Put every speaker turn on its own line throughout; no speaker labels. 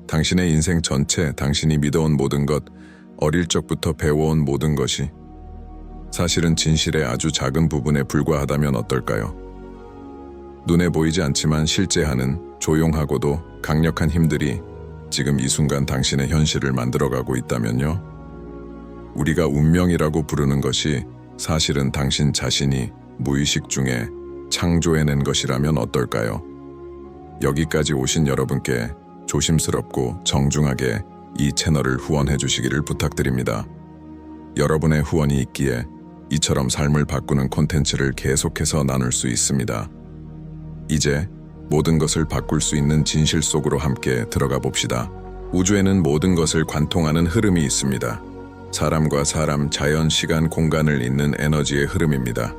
당신의 인생 전체, 당신이 믿어온 모든 것, 어릴 적부터 배워온 모든 것이 사실은 진실의 아주 작은 부분에 불과하다면 어떨까요? 눈에 보이지 않지만 실제 하는 조용하고도 강력한 힘들이 지금 이 순간 당신의 현실을 만들어가고 있다면요? 우리가 운명이라고 부르는 것이 사실은 당신 자신이 무의식 중에 창조해낸 것이라면 어떨까요? 여기까지 오신 여러분께 조심스럽고 정중하게 이 채널을 후원해 주시기를 부탁드립니다. 여러분의 후원이 있기에 이처럼 삶을 바꾸는 콘텐츠를 계속해서 나눌 수 있습니다. 이제 모든 것을 바꿀 수 있는 진실 속으로 함께 들어가 봅시다. 우주에는 모든 것을 관통하는 흐름이 있습니다. 사람과 사람, 자연, 시간, 공간을 잇는 에너지의 흐름입니다.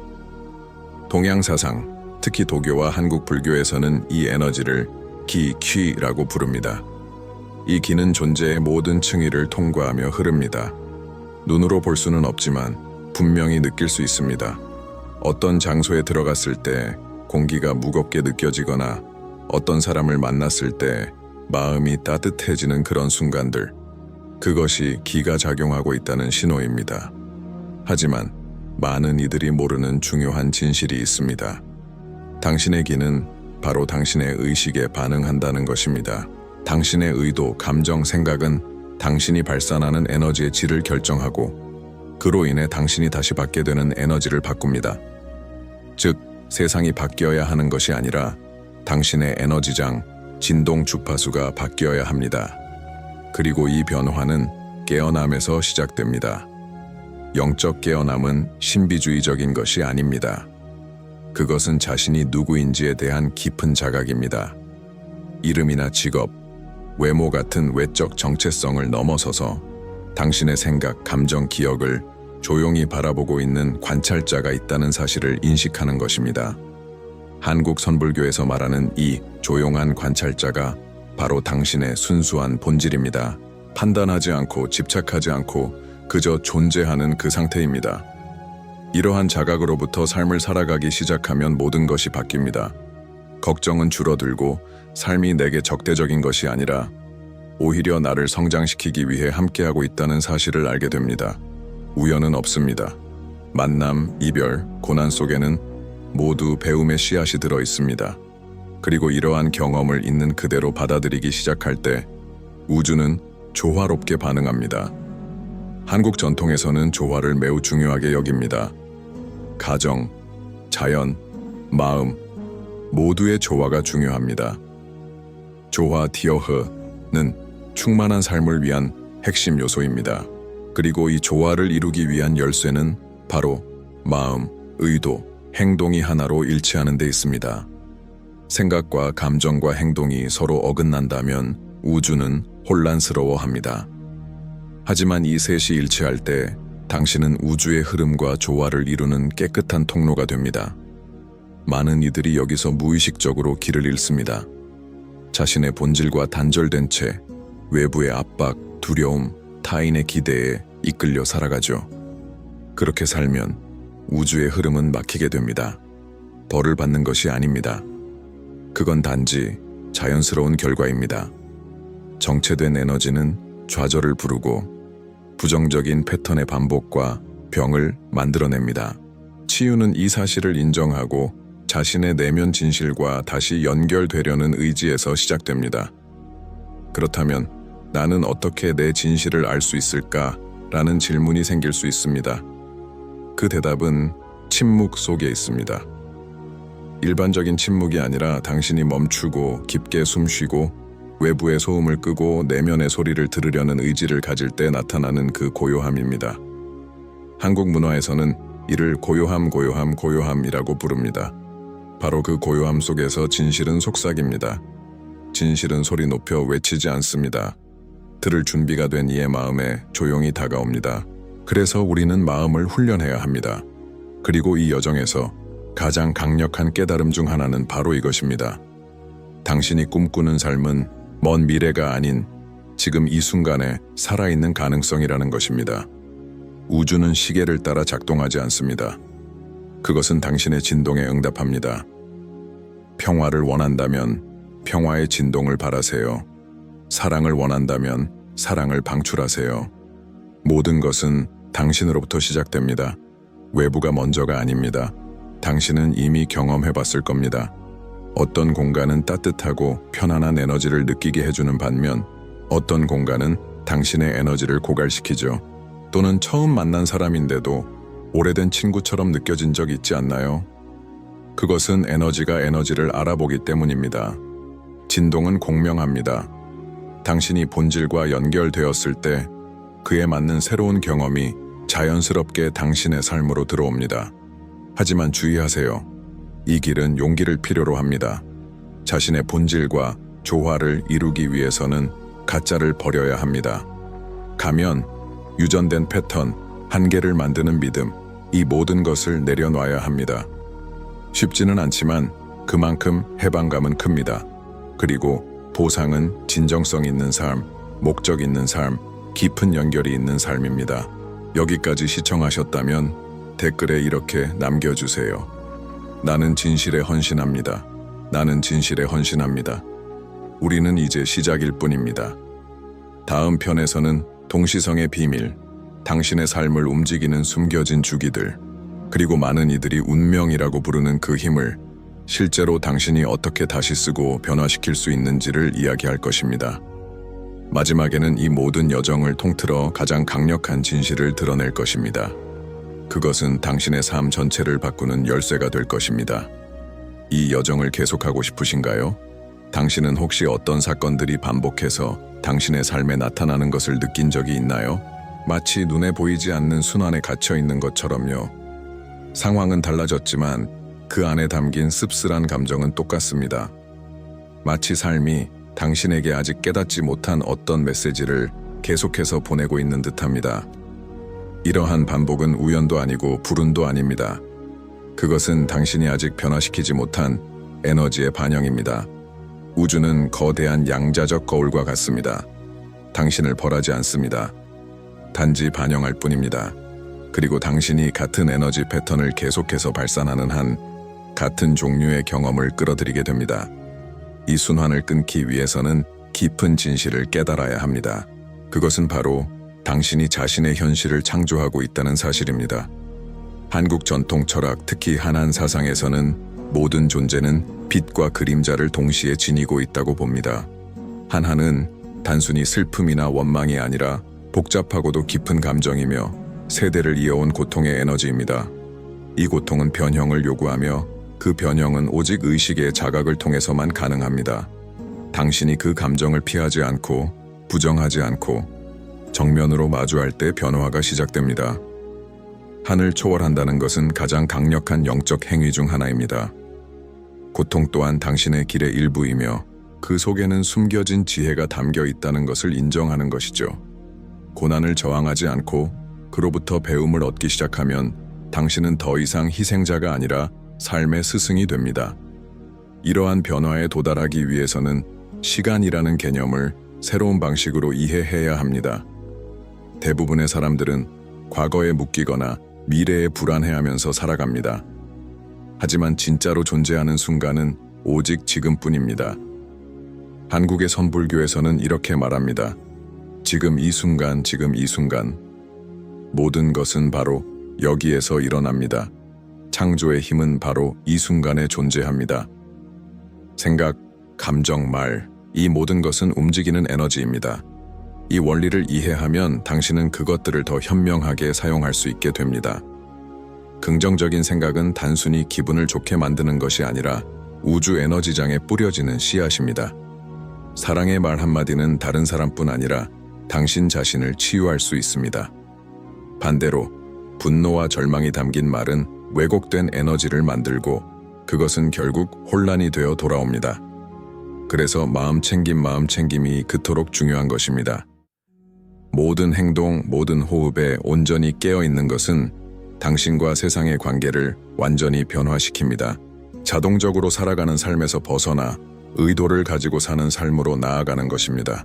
동양 사상, 특히 도교와 한국 불교에서는 이 에너지를 기, 퀴라고 부릅니다. 이 기는 존재의 모든 층위를 통과하며 흐릅니다. 눈으로 볼 수는 없지만 분명히 느낄 수 있습니다. 어떤 장소에 들어갔을 때 공기가 무겁게 느껴지거나 어떤 사람을 만났을 때 마음이 따뜻해지는 그런 순간들, 그것이 기가 작용하고 있다는 신호입니다. 하지만 많은 이들이 모르는 중요한 진실이 있습니다. 당신의 기는 바로 당신의 의식에 반응한다는 것입니다. 당신의 의도, 감정, 생각은 당신이 발산하는 에너지의 질을 결정하고 그로 인해 당신이 다시 받게 되는 에너지를 바꿉니다. 즉, 세상이 바뀌어야 하는 것이 아니라 당신의 에너지장, 진동 주파수가 바뀌어야 합니다. 그리고 이 변화는 깨어남에서 시작됩니다. 영적 깨어남은 신비주의적인 것이 아닙니다. 그것은 자신이 누구인지에 대한 깊은 자각입니다. 이름이나 직업, 외모 같은 외적 정체성을 넘어서서 당신의 생각, 감정, 기억을 조용히 바라보고 있는 관찰자가 있다는 사실을 인식하는 것입니다. 한국 선불교에서 말하는 이 조용한 관찰자가 바로 당신의 순수한 본질입니다. 판단하지 않고 집착하지 않고 그저 존재하는 그 상태입니다. 이러한 자각으로부터 삶을 살아가기 시작하면 모든 것이 바뀝니다. 걱정은 줄어들고 삶이 내게 적대적인 것이 아니라 오히려 나를 성장시키기 위해 함께하고 있다는 사실을 알게 됩니다. 우연은 없습니다. 만남, 이별, 고난 속에는 모두 배움의 씨앗이 들어 있습니다. 그리고 이러한 경험을 있는 그대로 받아들이기 시작할 때 우주는 조화롭게 반응합니다. 한국 전통에서는 조화를 매우 중요하게 여깁니다. 가정, 자연, 마음 모두의 조화가 중요합니다. 조화 디어흐는 충만한 삶을 위한 핵심 요소입니다. 그리고 이 조화를 이루기 위한 열쇠는 바로 마음, 의도, 행동이 하나로 일치하는 데 있습니다. 생각과 감정과 행동이 서로 어긋난다면 우주는 혼란스러워합니다. 하지만 이 셋이 일치할 때 당신은 우주의 흐름과 조화를 이루는 깨끗한 통로가 됩니다. 많은 이들이 여기서 무의식적으로 길을 잃습니다. 자신의 본질과 단절된 채 외부의 압박, 두려움, 타인의 기대에 이끌려 살아가죠. 그렇게 살면 우주의 흐름은 막히게 됩니다. 벌을 받는 것이 아닙니다. 그건 단지 자연스러운 결과입니다. 정체된 에너지는 좌절을 부르고 부정적인 패턴의 반복과 병을 만들어냅니다. 치유는 이 사실을 인정하고 자신의 내면 진실과 다시 연결되려는 의지에서 시작됩니다. 그렇다면 나는 어떻게 내 진실을 알 수 있을까? 라는 질문이 생길 수 있습니다. 그 대답은 침묵 속에 있습니다. 일반적인 침묵이 아니라 당신이 멈추고 깊게 숨쉬고 외부의 소음을 끄고 내면의 소리를 들으려는 의지를 가질 때 나타나는 그 고요함입니다. 한국 문화에서는 이를 고요함이라고 부릅니다. 바로 그 고요함 속에서 진실은 속삭입니다. 진실은 소리 높여 외치지 않습니다. 들을 준비가 된 이의 마음에 조용히 다가옵니다. 그래서 우리는 마음을 훈련해야 합니다. 그리고 이 여정에서 가장 강력한 깨달음 중 하나는 바로 이것입니다. 당신이 꿈꾸는 삶은 먼 미래가 아닌 지금 이 순간에 살아있는 가능성이라는 것입니다. 우주는 시계를 따라 작동하지 않습니다. 그것은 당신의 진동에 응답합니다. 평화를 원한다면 평화의 진동을 바라세요. 사랑을 원한다면 사랑을 방출하세요. 모든 것은 당신으로부터 시작됩니다. 외부가 먼저가 아닙니다. 당신은 이미 경험해봤을 겁니다. 어떤 공간은 따뜻하고 편안한 에너지를 느끼게 해주는 반면 어떤 공간은 당신의 에너지를 고갈시키죠. 또는 처음 만난 사람인데도 오래된 친구처럼 느껴진 적 있지 않나요? 그것은 에너지가 에너지를 알아보기 때문입니다. 진동은 공명합니다. 당신이 본질과 연결되었을 때 그에 맞는 새로운 경험이 자연스럽게 당신의 삶으로 들어옵니다. 하지만 주의하세요. 이 길은 용기를 필요로 합니다. 자신의 본질과 조화를 이루기 위해서는 가짜를 버려야 합니다. 가면, 유전된 패턴, 한계를 만드는 믿음, 이 모든 것을 내려놔야 합니다. 쉽지는 않지만 그만큼 해방감은 큽니다. 그리고 보상은 진정성 있는 삶, 목적 있는 삶, 깊은 연결이 있는 삶입니다. 여기까지 시청하셨다면 댓글에 이렇게 남겨주세요. 나는 진실에 헌신합니다. 나는 진실에 헌신합니다. 우리는 이제 시작일 뿐입니다. 다음 편에서는 동시성의 비밀, 당신의 삶을 움직이는 숨겨진 주기들, 그리고 많은 이들이 운명이라고 부르는 그 힘을 실제로 당신이 어떻게 다시 쓰고 변화시킬 수 있는지를 이야기할 것입니다. 마지막에는 이 모든 여정을 통틀어 가장 강력한 진실을 드러낼 것입니다. 그것은 당신의 삶 전체를 바꾸는 열쇠가 될 것입니다. 이 여정을 계속하고 싶으신가요? 당신은 혹시 어떤 사건들이 반복해서 당신의 삶에 나타나는 것을 느낀 적이 있나요? 마치 눈에 보이지 않는 순환에 갇혀 있는 것처럼요. 상황은 달라졌지만 그 안에 담긴 씁쓸한 감정은 똑같습니다. 마치 삶이 당신에게 아직 깨닫지 못한 어떤 메시지를 계속해서 보내고 있는 듯합니다. 이러한 반복은 우연도 아니고 불운도 아닙니다. 그것은 당신이 아직 변화시키지 못한 에너지의 반영입니다. 우주는 거대한 양자적 거울과 같습니다. 당신을 벌하지 않습니다. 단지 반영할 뿐입니다. 그리고 당신이 같은 에너지 패턴을 계속해서 발산하는 한 같은 종류의 경험을 끌어들이게 됩니다. 이 순환을 끊기 위해서는 깊은 진실을 깨달아야 합니다. 그것은 바로 당신이 자신의 현실을 창조하고 있다는 사실입니다. 한국 전통 철학, 특히 한한 사상에서는 모든 존재는 빛과 그림자를 동시에 지니고 있다고 봅니다. 한한은 단순히 슬픔이나 원망이 아니라 복잡하고도 깊은 감정이며 세대를 이어온 고통의 에너지입니다. 이 고통은 변형을 요구하며 그 변형은 오직 의식의 자각을 통해서만 가능합니다. 당신이 그 감정을 피하지 않고 부정하지 않고 정면으로 마주할 때 변화가 시작됩니다. 한을 초월한다는 것은 가장 강력한 영적 행위 중 하나입니다. 고통 또한 당신의 길의 일부이며 그 속에는 숨겨진 지혜가 담겨 있다는 것을 인정하는 것이죠. 고난을 저항하지 않고 그로부터 배움을 얻기 시작하면 당신은 더 이상 희생자가 아니라 삶의 스승이 됩니다. 이러한 변화에 도달하기 위해서는 시간이라는 개념을 새로운 방식으로 이해해야 합니다. 대부분의 사람들은 과거에 묶이거나 미래에 불안해하면서 살아갑니다. 하지만 진짜로 존재하는 순간은 오직 지금뿐입니다. 한국의 선불교에서는 이렇게 말합니다. 지금 이 순간, 지금 이 순간. 모든 것은 바로 여기에서 일어납니다. 창조의 힘은 바로 이 순간에 존재합니다. 생각, 감정, 말, 이 모든 것은 움직이는 에너지입니다. 이 원리를 이해하면 당신은 그것들을 더 현명하게 사용할 수 있게 됩니다. 긍정적인 생각은 단순히 기분을 좋게 만드는 것이 아니라 우주 에너지장에 뿌려지는 씨앗입니다. 사랑의 말 한마디는 다른 사람뿐 아니라 당신 자신을 치유할 수 있습니다. 반대로 분노와 절망이 담긴 말은 왜곡된 에너지를 만들고 그것은 결국 혼란이 되어 돌아옵니다. 그래서 마음 챙김이 그토록 중요한 것입니다. 모든 행동, 모든 호흡에 온전히 깨어 있는 것은 당신과 세상의 관계를 완전히 변화시킵니다. 자동적으로 살아가는 삶에서 벗어나 의도를 가지고 사는 삶으로 나아가는 것입니다.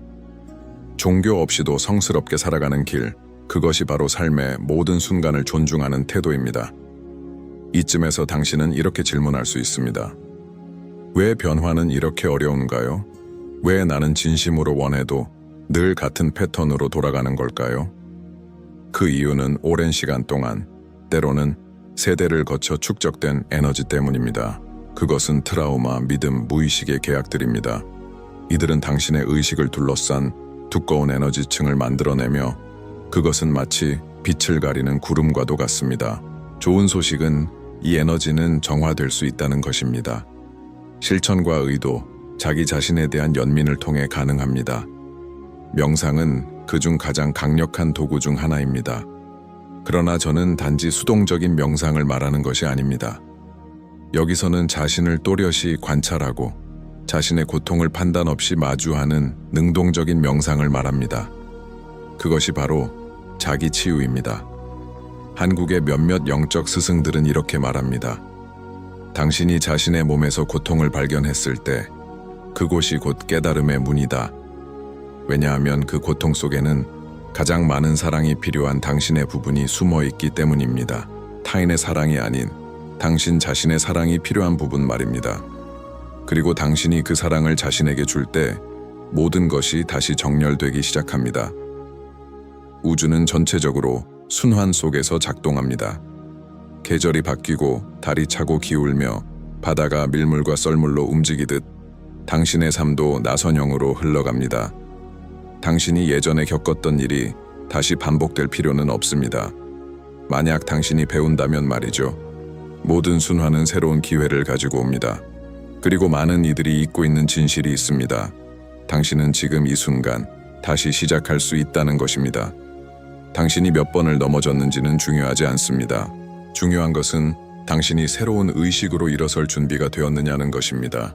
종교 없이도 성스럽게 살아가는 길, 그것이 바로 삶의 모든 순간을 존중하는 태도입니다. 이쯤에서 당신은 이렇게 질문할 수 있습니다. 왜 변화는 이렇게 어려운가요? 왜 나는 진심으로 원해도 늘 같은 패턴으로 돌아가는 걸까요? 그 이유는 오랜 시간 동안, 때로는 세대를 거쳐 축적된 에너지 때문입니다. 그것은 트라우마, 믿음, 무의식의 계약들입니다. 이들은 당신의 의식을 둘러싼 두꺼운 에너지층을 만들어내며 그것은 마치 빛을 가리는 구름과도 같습니다. 좋은 소식은 이 에너지는 정화될 수 있다는 것입니다. 실천과 의도, 자기 자신에 대한 연민을 통해 가능합니다. 명상은 그중 가장 강력한 도구 중 하나입니다. 그러나 저는 단지 수동적인 명상을 말하는 것이 아닙니다. 여기서는 자신을 또렷이 관찰하고 자신의 고통을 판단 없이 마주하는 능동적인 명상을 말합니다. 그것이 바로 자기 치유입니다. 한국의 몇몇 영적 스승들은 이렇게 말합니다. 당신이 자신의 몸에서 고통을 발견했을 때 그곳이 곧 깨달음의 문이다. 왜냐하면 그 고통 속에는 가장 많은 사랑이 필요한 당신의 부분이 숨어 있기 때문입니다. 타인의 사랑이 아닌 당신 자신의 사랑이 필요한 부분 말입니다. 그리고 당신이 그 사랑을 자신에게 줄 때 모든 것이 다시 정렬되기 시작합니다. 우주는 전체적으로 순환 속에서 작동합니다. 계절이 바뀌고 달이 차고 기울며 바다가 밀물과 썰물로 움직이듯 당신의 삶도 나선형으로 흘러갑니다. 당신이 예전에 겪었던 일이 다시 반복될 필요는 없습니다. 만약 당신이 배운다면 말이죠. 모든 순환은 새로운 기회를 가지고 옵니다. 그리고 많은 이들이 잊고 있는 진실이 있습니다. 당신은 지금 이 순간 다시 시작할 수 있다는 것입니다. 당신이 몇 번을 넘어졌는지는 중요하지 않습니다. 중요한 것은 당신이 새로운 의식으로 일어설 준비가 되었느냐는 것입니다.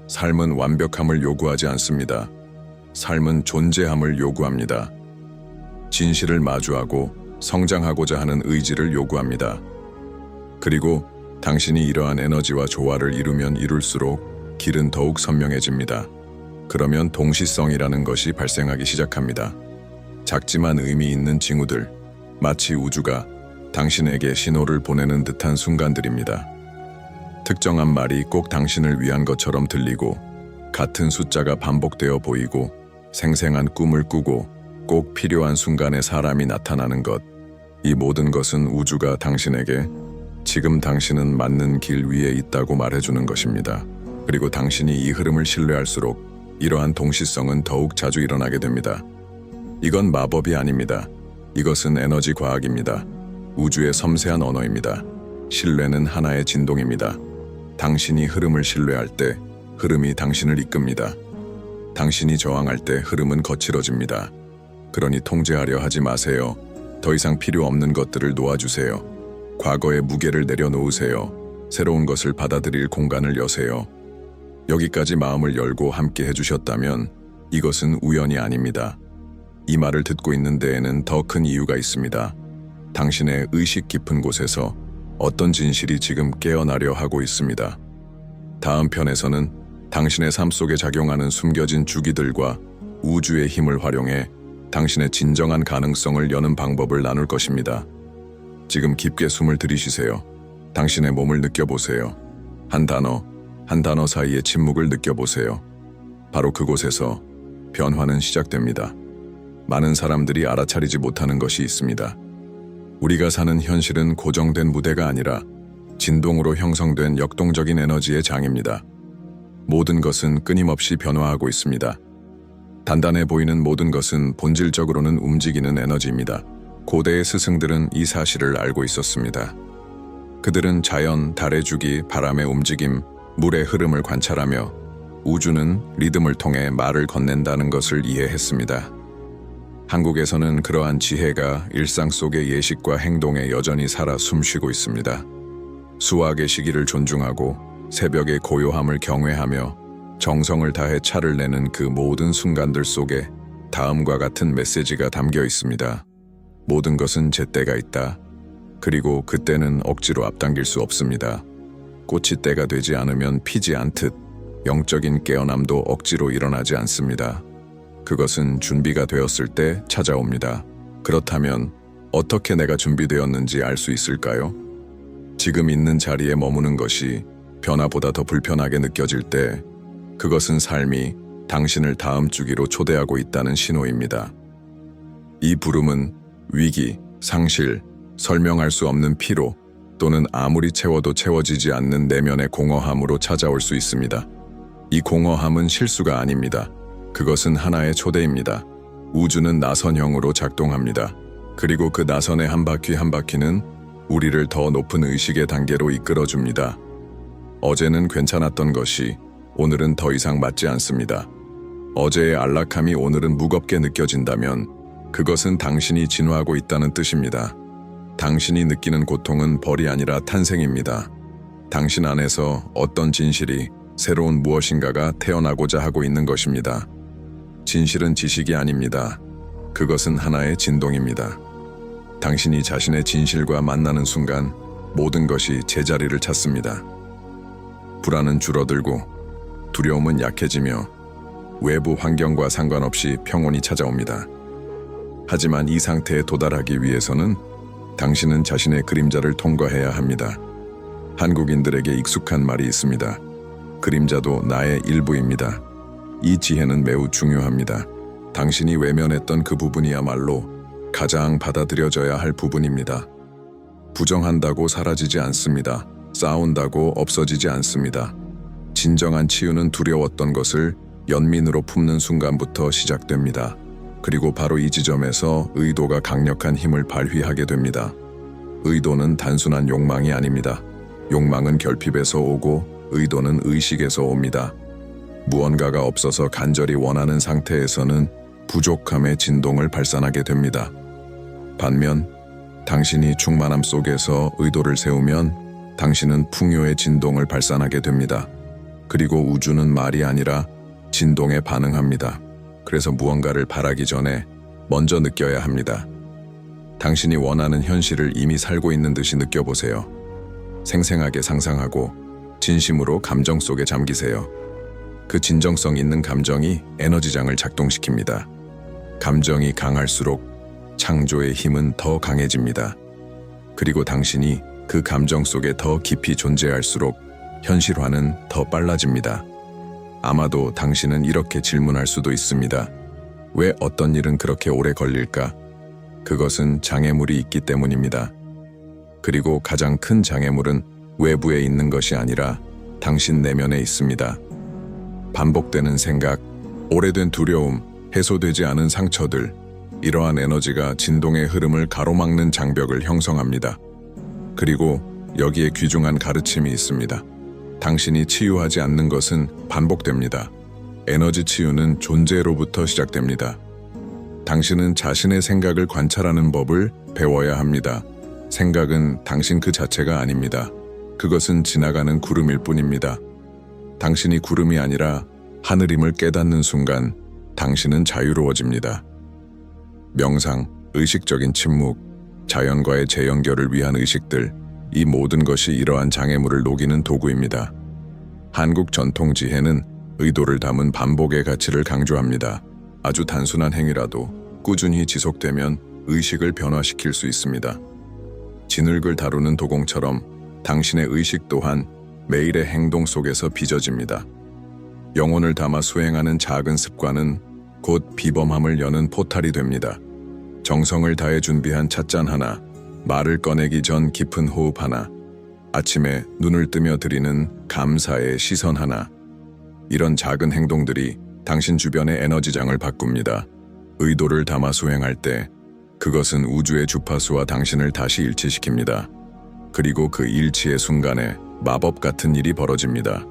삶은 완벽함을 요구하지 않습니다. 삶은 존재함을 요구합니다. 진실을 마주하고 성장하고자 하는 의지를 요구합니다. 그리고 당신이 이러한 에너지와 조화를 이루면 이룰수록 길은 더욱 선명해집니다. 그러면 동시성이라는 것이 발생하기 시작합니다. 작지만 의미 있는 징후들, 마치 우주가 당신에게 신호를 보내는 듯한 순간들입니다. 특정한 말이 꼭 당신을 위한 것처럼 들리고 같은 숫자가 반복되어 보이고 생생한 꿈을 꾸고 꼭 필요한 순간에 사람이 나타나는 것. 이 모든 것은 우주가 당신에게 지금 당신은 맞는 길 위에 있다고 말해주는 것입니다. 그리고 당신이 이 흐름을 신뢰할수록 이러한 동시성은 더욱 자주 일어나게 됩니다. 이건 마법이 아닙니다. 이것은 에너지 과학입니다. 우주의 섬세한 언어입니다. 신뢰는 하나의 진동입니다. 당신이 흐름을 신뢰할 때 흐름이 당신을 이끕니다. 당신이 저항할 때 흐름은 거칠어집니다. 그러니 통제하려 하지 마세요. 더 이상 필요 없는 것들을 놓아주세요. 과거의 무게를 내려놓으세요. 새로운 것을 받아들일 공간을 여세요. 여기까지 마음을 열고 함께 해주셨다면 이것은 우연이 아닙니다. 이 말을 듣고 있는 데에는 더 큰 이유가 있습니다. 당신의 의식 깊은 곳에서 어떤 진실이 지금 깨어나려 하고 있습니다. 다음 편에서는 당신의 삶 속에 작용하는 숨겨진 주기들과 우주의 힘을 활용해 당신의 진정한 가능성을 여는 방법을 나눌 것입니다. 지금 깊게 숨을 들이쉬세요. 당신의 몸을 느껴보세요. 한 단어 사이의 침묵을 느껴보세요. 바로 그곳에서 변화는 시작됩니다. 많은 사람들이 알아차리지 못하는 것이 있습니다. 우리가 사는 현실은 고정된 무대가 아니라 진동으로 형성된 역동적인 에너지의 장입니다. 모든 것은 끊임없이 변화하고 있습니다. 단단해 보이는 모든 것은 본질적으로는 움직이는 에너지입니다. 고대의 스승들은 이 사실을 알고 있었습니다. 그들은 자연, 달의 주기, 바람의 움직임, 물의 흐름을 관찰하며 우주는 리듬을 통해 말을 건넨다는 것을 이해했습니다. 한국에서는 그러한 지혜가 일상 속의 예식과 행동에 여전히 살아 숨쉬고 있습니다. 수학의 시기를 존중하고 새벽의 고요함을 경외하며 정성을 다해 차를 내는 그 모든 순간들 속에 다음과 같은 메시지가 담겨 있습니다. 모든 것은 제때가 있다. 그리고 그때는 억지로 앞당길 수 없습니다. 꽃이 때가 되지 않으면 피지 않듯 영적인 깨어남도 억지로 일어나지 않습니다. 그것은 준비가 되었을 때 찾아옵니다. 그렇다면 어떻게 내가 준비되었는지 알 수 있을까요? 지금 있는 자리에 머무는 것이 변화보다 더 불편하게 느껴질 때 그것은 삶이 당신을 다음 주기로 초대하고 있다는 신호입니다. 이 부름은 위기, 상실, 설명할 수 없는 피로 또는 아무리 채워도 채워지지 않는 내면의 공허함으로 찾아올 수 있습니다. 이 공허함은 실수가 아닙니다. 그것은 하나의 초대입니다. 우주는 나선형으로 작동합니다. 그리고 그 나선의 한 바퀴 한 바퀴는 우리를 더 높은 의식의 단계로 이끌어줍니다. 어제는 괜찮았던 것이 오늘은 더 이상 맞지 않습니다. 어제의 안락함이 오늘은 무겁게 느껴진다면 그것은 당신이 진화하고 있다는 뜻입니다. 당신이 느끼는 고통은 벌이 아니라 탄생입니다. 당신 안에서 어떤 진실이 새로운 무엇인가가 태어나고자 하고 있는 것입니다. 진실은 지식이 아닙니다. 그것은 하나의 진동입니다. 당신이 자신의 진실과 만나는 순간 모든 것이 제자리를 찾습니다. 불안은 줄어들고 두려움은 약해지며 외부 환경과 상관없이 평온이 찾아옵니다. 하지만 이 상태에 도달하기 위해서는 당신은 자신의 그림자를 통과해야 합니다. 한국인들에게 익숙한 말이 있습니다. 그림자도 나의 일부입니다. 이 지혜는 매우 중요합니다. 당신이 외면했던 그 부분이야말로 가장 받아들여져야 할 부분입니다. 부정한다고 사라지지 않습니다. 싸운다고 없어지지 않습니다. 진정한 치유는 두려웠던 것을 연민으로 품는 순간부터 시작됩니다. 그리고 바로 이 지점에서 의도가 강력한 힘을 발휘하게 됩니다. 의도는 단순한 욕망이 아닙니다. 욕망은 결핍에서 오고 의도는 의식에서 옵니다. 무언가가 없어서 간절히 원하는 상태에서는 부족함의 진동을 발산하게 됩니다. 반면 당신이 충만함 속에서 의도를 세우면 당신은 풍요의 진동을 발산하게 됩니다. 그리고 우주는 말이 아니라 진동에 반응합니다. 그래서 무언가를 바라기 전에 먼저 느껴야 합니다. 당신이 원하는 현실을 이미 살고 있는 듯이 느껴보세요. 생생하게 상상하고 진심으로 감정 속에 잠기세요. 그 진정성 있는 감정이 에너지장을 작동시킵니다. 감정이 강할수록 창조의 힘은 더 강해집니다. 그리고 당신이 그 감정 속에 더 깊이 존재할수록 현실화는 더 빨라집니다. 아마도 당신은 이렇게 질문할 수도 있습니다. 왜 어떤 일은 그렇게 오래 걸릴까? 그것은 장애물이 있기 때문입니다. 그리고 가장 큰 장애물은 외부에 있는 것이 아니라 당신 내면에 있습니다. 반복되는 생각, 오래된 두려움, 해소되지 않은 상처들, 이러한 에너지가 진동의 흐름을 가로막는 장벽을 형성합니다. 그리고 여기에 귀중한 가르침이 있습니다. 당신이 치유하지 않는 것은 반복됩니다. 에너지 치유는 존재로부터 시작됩니다. 당신은 자신의 생각을 관찰하는 법을 배워야 합니다. 생각은 당신 그 자체가 아닙니다. 그것은 지나가는 구름일 뿐입니다. 당신이 구름이 아니라 하늘임을 깨닫는 순간 당신은 자유로워집니다. 명상, 의식적인 침묵, 자연과의 재연결을 위한 의식들, 이 모든 것이 이러한 장애물을 녹이는 도구입니다. 한국 전통 지혜는 의도를 담은 반복의 가치를 강조합니다. 아주 단순한 행위라도 꾸준히 지속되면 의식을 변화시킬 수 있습니다. 진흙을 다루는 도공처럼 당신의 의식 또한 매일의 행동 속에서 빚어집니다. 영혼을 담아 수행하는 작은 습관은 곧 비범함을 여는 포탈이 됩니다. 정성을 다해 준비한 찻잔 하나, 말을 꺼내기 전 깊은 호흡 하나, 아침에 눈을 뜨며 드리는 감사의 시선 하나, 이런 작은 행동들이 당신 주변의 에너지장을 바꿉니다. 의도를 담아 수행할 때 그것은 우주의 주파수와 당신을 다시 일치시킵니다. 그리고 그 일치의 순간에 마법 같은 일이 벌어집니다.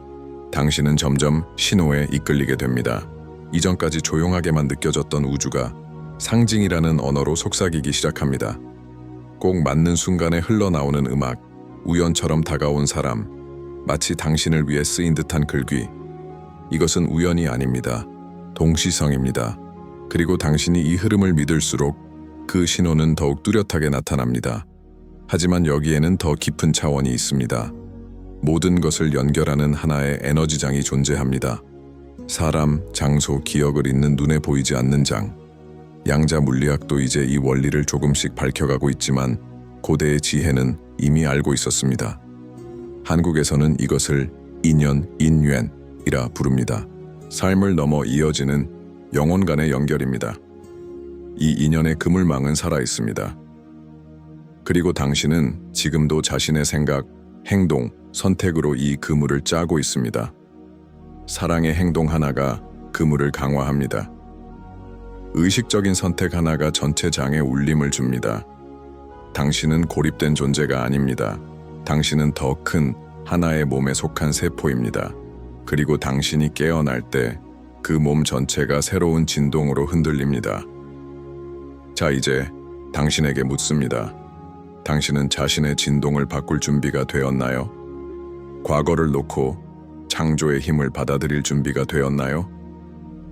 당신은 점점 신호에 이끌리게 됩니다. 이전까지 조용하게만 느껴졌던 우주가 상징이라는 언어로 속삭이기 시작합니다. 꼭 맞는 순간에 흘러나오는 음악, 우연처럼 다가온 사람, 마치 당신을 위해 쓰인 듯한 글귀. 이것은 우연이 아닙니다. 동시성입니다. 그리고 당신이 이 흐름을 믿을수록 그 신호는 더욱 뚜렷하게 나타납니다. 하지만 여기에는 더 깊은 차원이 있습니다. 모든 것을 연결하는 하나의 에너지장이 존재합니다. 사람, 장소, 기억을 잇는 눈에 보이지 않는 장. 양자 물리학도 이제 이 원리를 조금씩 밝혀가고 있지만 고대의 지혜는 이미 알고 있었습니다. 한국에서는 이것을 인연, 인緣이라 부릅니다. 삶을 넘어 이어지는 영혼 간의 연결입니다. 이 인연의 그물망은 살아있습니다. 그리고 당신은 지금도 자신의 생각, 행동, 선택으로 이 그물을 짜고 있습니다. 사랑의 행동 하나가 그물을 강화합니다. 의식적인 선택 하나가 전체 장에 울림을 줍니다. 당신은 고립된 존재가 아닙니다. 당신은 더 큰 하나의 몸에 속한 세포입니다. 그리고 당신이 깨어날 때 그 몸 전체가 새로운 진동으로 흔들립니다. 자, 이제 당신에게 묻습니다. 당신은 자신의 진동을 바꿀 준비가 되었나요? 과거를 놓고 창조의 힘을 받아들일 준비가 되었나요?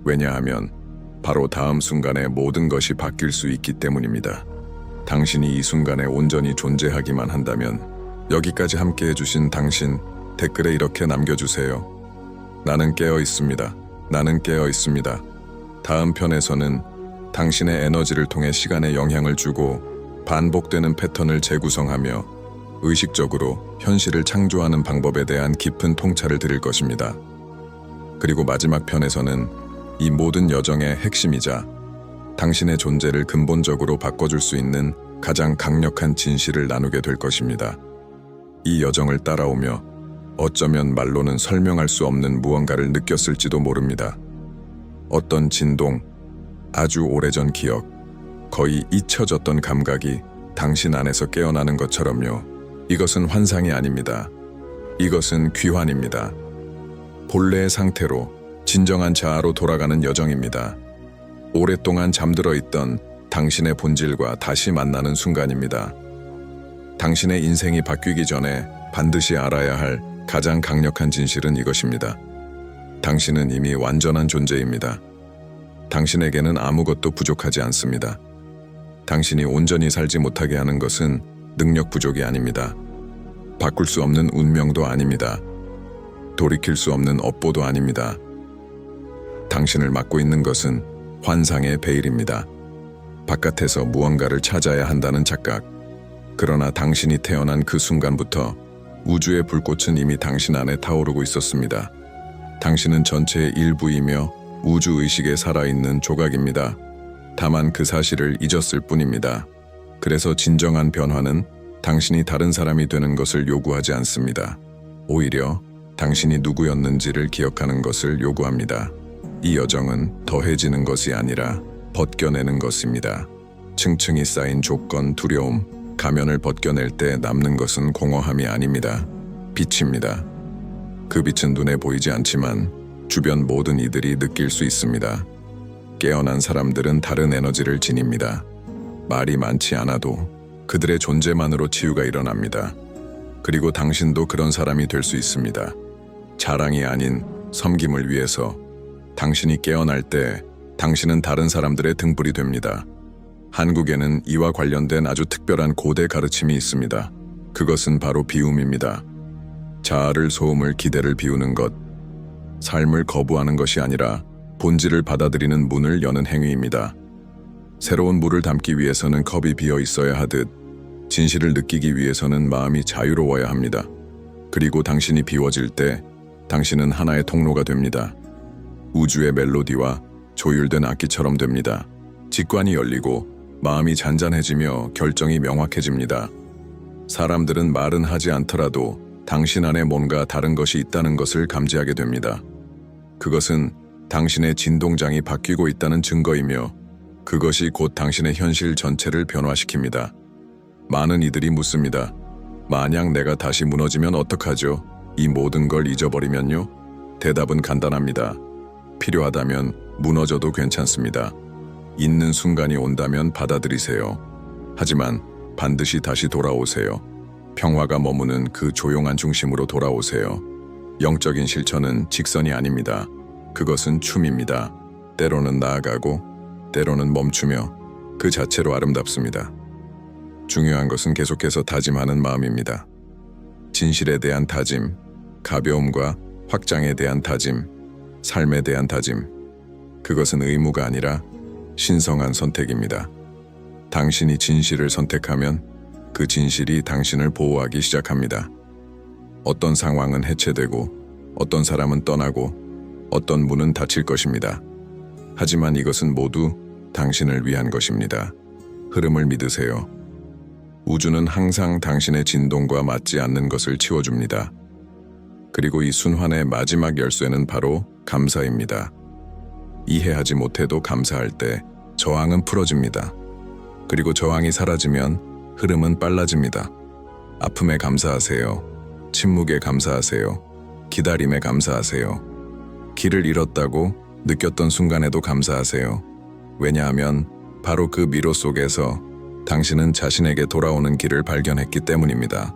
왜냐하면 바로 다음 순간에 모든 것이 바뀔 수 있기 때문입니다. 당신이 이 순간에 온전히 존재하기만 한다면 여기까지 함께 해주신 당신 댓글에 이렇게 남겨주세요. 나는 깨어 있습니다. 나는 깨어 있습니다. 다음 편에서는 당신의 에너지를 통해 시간에 영향을 주고 반복되는 패턴을 재구성하며 의식적으로 현실을 창조하는 방법에 대한 깊은 통찰을 드릴 것입니다. 그리고 마지막 편에서는 이 모든 여정의 핵심이자 당신의 존재를 근본적으로 바꿔줄 수 있는 가장 강력한 진실을 나누게 될 것입니다. 이 여정을 따라오며 어쩌면 말로는 설명할 수 없는 무언가를 느꼈을지도 모릅니다. 어떤 진동, 아주 오래전 기억, 거의 잊혀졌던 감각이 당신 안에서 깨어나는 것처럼요. 이것은 환상이 아닙니다. 이것은 귀환입니다. 본래의 상태로 진정한 자아로 돌아가는 여정입니다. 오랫동안 잠들어 있던 당신의 본질과 다시 만나는 순간입니다. 당신의 인생이 바뀌기 전에 반드시 알아야 할 가장 강력한 진실은 이것입니다. 당신은 이미 완전한 존재입니다. 당신에게는 아무것도 부족하지 않습니다. 당신이 온전히 살지 못하게 하는 것은 능력 부족이 아닙니다. 바꿀 수 없는 운명도 아닙니다. 돌이킬 수 없는 업보도 아닙니다. 당신을 막고 있는 것은 환상의 베일입니다. 바깥에서 무언가를 찾아야 한다는 착각. 그러나 당신이 태어난 그 순간부터 우주의 불꽃은 이미 당신 안에 타오르고 있었습니다. 당신은 전체의 일부이며 우주의식에 살아있는 조각입니다. 다만 그 사실을 잊었을 뿐입니다. 그래서 진정한 변화는 당신이 다른 사람이 되는 것을 요구하지 않습니다. 오히려 당신이 누구였는지를 기억하는 것을 요구합니다. 이 여정은 더해지는 것이 아니라 벗겨내는 것입니다. 층층이 쌓인 조건, 두려움, 가면을 벗겨낼 때 남는 것은 공허함이 아닙니다. 빛입니다. 그 빛은 눈에 보이지 않지만 주변 모든 이들이 느낄 수 있습니다. 깨어난 사람들은 다른 에너지를 지닙니다. 말이 많지 않아도 그들의 존재만으로 치유가 일어납니다. 그리고 당신도 그런 사람이 될 수 있습니다. 자랑이 아닌 섬김을 위해서. 당신이 깨어날 때 당신은 다른 사람들의 등불이 됩니다. 한국에는 이와 관련된 아주 특별한 고대 가르침이 있습니다. 그것은 바로 비움입니다. 자아를 소음을 기대를 비우는 것, 삶을 거부하는 것이 아니라 본질을 받아들이는 문을 여는 행위입니다. 새로운 물을 담기 위해서는 컵이 비어 있어야 하듯 진실을 느끼기 위해서는 마음이 자유로워야 합니다. 그리고 당신이 비워질 때 당신은 하나의 통로가 됩니다. 우주의 멜로디와 조율된 악기처럼 됩니다. 직관이 열리고 마음이 잔잔해지며 결정이 명확해집니다. 사람들은 말은 하지 않더라도 당신 안에 뭔가 다른 것이 있다는 것을 감지하게 됩니다. 그것은 당신의 진동장이 바뀌고 있다는 증거이며 그것이 곧 당신의 현실 전체를 변화시킵니다. 많은 이들이 묻습니다. 만약 내가 다시 무너지면 어떡하죠? 이 모든 걸 잊어버리면요? 대답은 간단합니다. 필요하다면 무너져도 괜찮습니다. 있는 순간이 온다면 받아들이세요. 하지만 반드시 다시 돌아오세요. 평화가 머무는 그 조용한 중심으로 돌아오세요. 영적인 실천은 직선이 아닙니다. 그것은 춤입니다. 때로는 나아가고 때로는 멈추며 그 자체로 아름답습니다. 중요한 것은 계속해서 다짐하는 마음입니다. 진실에 대한 다짐, 가벼움과 확장에 대한 다짐, 삶에 대한 다짐. 그것은 의무가 아니라 신성한 선택입니다. 당신이 진실을 선택하면 그 진실이 당신을 보호하기 시작합니다. 어떤 상황은 해체되고 어떤 사람은 떠나고 어떤 문은 닫힐 것입니다. 하지만 이것은 모두 당신을 위한 것입니다. 흐름을 믿으세요. 우주는 항상 당신의 진동과 맞지 않는 것을 치워줍니다. 그리고 이 순환의 마지막 열쇠는 바로 감사입니다. 이해하지 못해도 감사할 때 저항은 풀어집니다. 그리고 저항이 사라지면 흐름은 빨라집니다. 아픔에 감사하세요. 침묵에 감사하세요. 기다림에 감사하세요. 길을 잃었다고 느꼈던 순간에도 감사하세요. 왜냐하면 바로 그 미로 속에서 당신은 자신에게 돌아오는 길을 발견했기 때문입니다.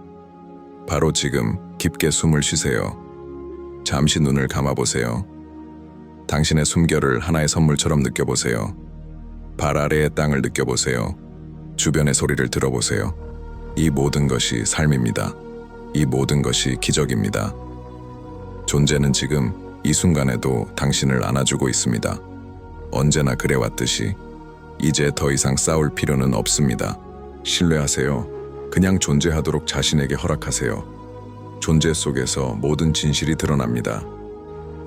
바로 지금 깊게 숨을 쉬세요. 잠시 눈을 감아보세요. 당신의 숨결을 하나의 선물처럼 느껴보세요. 발 아래의 땅을 느껴보세요. 주변의 소리를 들어보세요. 이 모든 것이 삶입니다. 이 모든 것이 기적입니다. 존재는 지금 이 순간에도 당신을 안아주고 있습니다. 언제나 그래왔듯이 이제 더 이상 싸울 필요는 없습니다. 신뢰하세요. 그냥 존재하도록 자신에게 허락하세요. 존재 속에서 모든 진실이 드러납니다.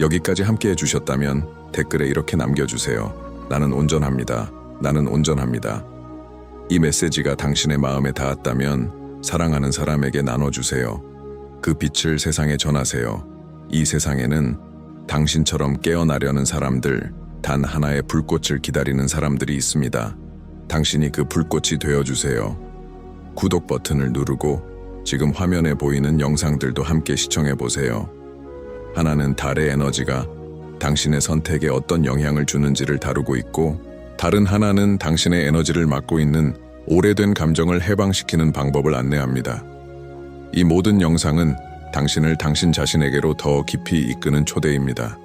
여기까지 함께 해주셨다면 댓글에 이렇게 남겨주세요. 나는 온전합니다. 나는 온전합니다. 이 메시지가 당신의 마음에 닿았다면 사랑하는 사람에게 나눠주세요. 그 빛을 세상에 전하세요. 이 세상에는 당신처럼 깨어나려는 사람들, 단 하나의 불꽃을 기다리는 사람들이 있습니다. 당신이 그 불꽃이 되어주세요. 구독 버튼을 누르고 지금 화면에 보이는 영상들도 함께 시청해보세요. 하나는 달의 에너지가 당신의 선택에 어떤 영향을 주는지를 다루고 있고, 다른 하나는 당신의 에너지를 막고 있는 오래된 감정을 해방시키는 방법을 안내합니다. 이 모든 영상은 당신을 당신 자신에게로 더 깊이 이끄는 초대입니다.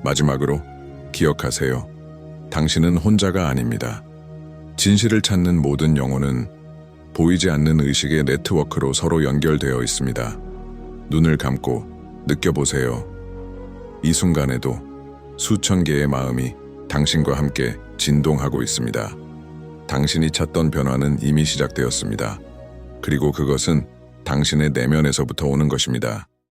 마지막으로 기억하세요. 당신은 혼자가 아닙니다. 진실을 찾는 모든 영혼은 보이지 않는 의식의 네트워크로 서로 연결되어 있습니다. 눈을 감고 느껴보세요. 이 순간에도 수천 개의 마음이 당신과 함께 진동하고 있습니다. 당신이 찾던 변화는 이미 시작되었습니다. 그리고 그것은 당신의 내면에서부터 오는 것입니다.